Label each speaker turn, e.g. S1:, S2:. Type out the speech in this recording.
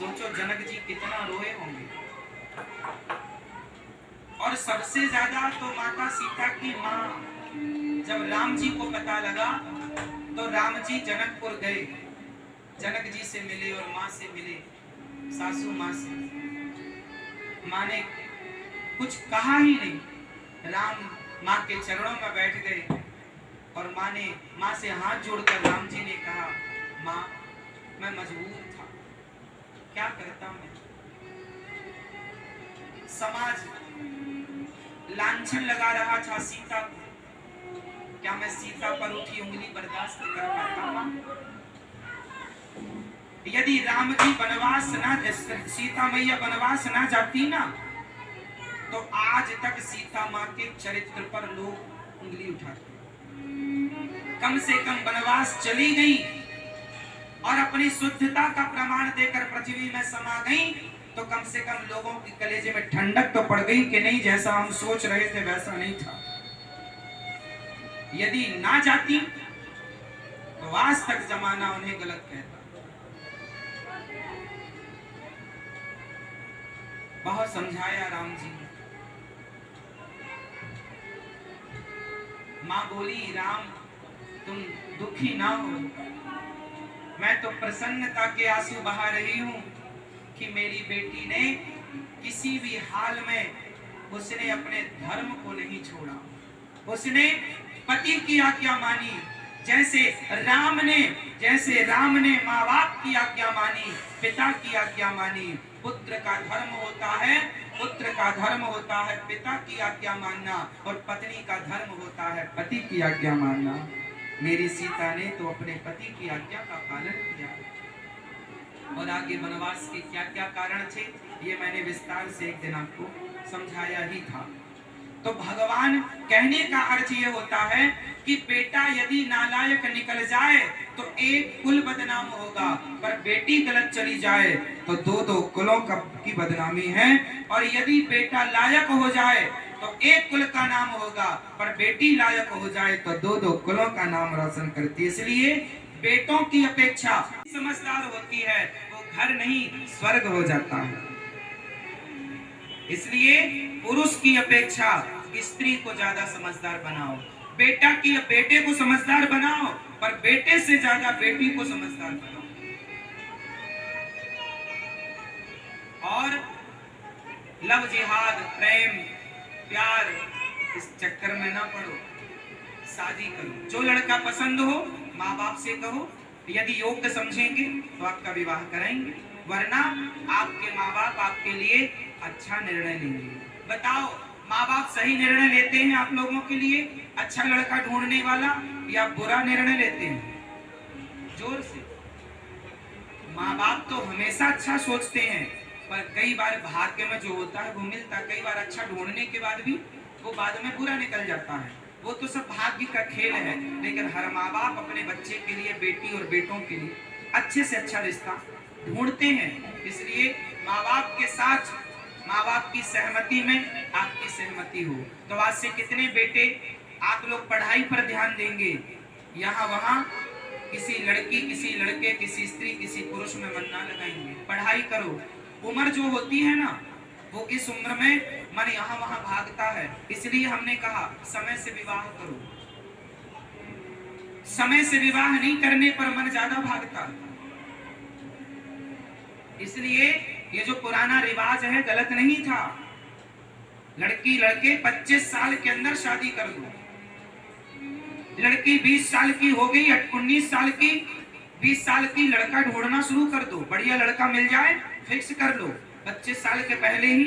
S1: सोचो जनक जी कितना रोए होंगे। और सबसे ज्यादा तो माता सीता की माँ, जब राम जी को पता लगा तो राम जी जनकपुर गए, जनक जी से मिले और माँ से मिले, सासू माँ से। माँ ने कुछ कहा ही नहीं, राम माँ के चरणों में बैठ गए और माँ से हाथ जोड़कर राम जी ने कहा, माँ मैं मजबूर था, क्या करता मैं। समाज लांछन लगा रहा था सीता को, क्या मैं सीता पर उठी उंगली बर्दाश्त कर पाता माँ। यदि राम जी वनवास ना, सीता मैया वनवास ना जाती ना, तो आज तक सीता माँ के चरित्र पर लोग उंगली उठाते। कम से कम वनवास चली गई और अपनी शुद्धता का प्रमाण देकर पृथ्वी में समा गई, तो कम से कम लोगों की कलेजे में ठंडक तो पड़ गई कि नहीं जैसा हम सोच रहे थे वैसा नहीं था। यदि ना जाती तो आज तक जमाना उन्हें गलत कहता। बहुत समझाया राम जी ने। मां बोली, राम तुम दुखी ना हो, मैं तो प्रसन्नता के आंसू बहा रही हूं कि मेरी बेटी ने किसी भी हाल में उसने अपने धर्म को नहीं छोड़ा, उसने पति की आज्ञा मानी। जैसे राम ने माँ बाप की आज्ञा मानी, पिता की आज्ञा मानी। पुत्र का धर्म होता है पिता की आज्ञा मानना, और पत्नी का धर्म होता है पति की आज्ञा मानना। मेरी सीता ने तो अपने पति की आज्ञा का पालन किया। और आगे वनवास के क्या क्या कारण थे ये मैंने विस्तार से एक दिन आपको समझाया ही था। तो भगवान कहने का अर्थ ये होता है कि बेटा यदि नालायक निकल जाए तो एक कुल बदनाम होगा, पर बेटी गलत चली जाए तो दो कुलों की बदनामी है। और यदि बेटा लायक हो जाए तो एक कुल का नाम होगा, पर बेटी लायक हो जाए तो दो कुलों का नाम रोशन करती है। इसलिए बेटों की अपेक्षा समझदार होती है, वो घर नहीं स्वर्ग हो जाता है। इसलिए पुरुष की अपेक्षा स्त्री को ज्यादा समझदार बनाओ, बेटे को समझदार बनाओ, पर बेटे से ज्यादा बेटी को समझदार बनाओ। और लव जिहाद, प्रेम प्यार, इस चक्कर में ना पड़ो, शादी करो। जो लड़का पसंद हो माँ बाप से कहो, यदि योग्य समझेंगे तो आपका विवाह कराएंगे, वरना आपके माँ बाप आपके लिए अच्छा निर्णय लेंगे। बताओ, माँ बाप सही निर्णय लेते हैं आप लोगों के लिए अच्छा लड़का ढूंढने वाला, या बुरा निर्णय लेते हैं? जोर से। माँ बाप तो हमेशा अच्छा सोचते हैं, पर कई बार भाग्य में जो होता है वो मिलता। कई बार अच्छा ढूंढने के बाद भी वो बाद में बुरा निकल जाता है, वो तो सब भाग्य का खेल है। लेकिन हर माँ बाप अपने बच्चे के लिए, बेटी और बेटों के लिए अच्छे से अच्छा रिश्ता ढूंढते हैं। इसलिए माँ बाप के साथ, माँ बाप की सहमति में आपकी सहमति हो। तो आज से कितने बेटे आप लोग पढ़ाई पर ध्यान देंगे, यहाँ वहाँ किसी लड़की, किसी लड़के, किसी स्त्री, किसी पुरुष में मन ना लगाएंगे। पढ़ाई करो। उम्र जो होती है ना, वो इस उम्र में मन यहाँ वहाँ भागता है। इसलिए हमने कहा समय से विवाह करो। समय से विवाह नहीं करने पर मन ज्यादा भागता है। इसलिए ये जो पुराना रिवाज है गलत नहीं था। लड़की लड़के 25 साल के अंदर शादी कर दो। लड़की 20 साल की हो गई, 19 साल की, 20 साल की, लड़का ढूंढना शुरू कर दो। बढ़िया लड़का मिल जाए फिक्स कर लो, 25 साल के पहले ही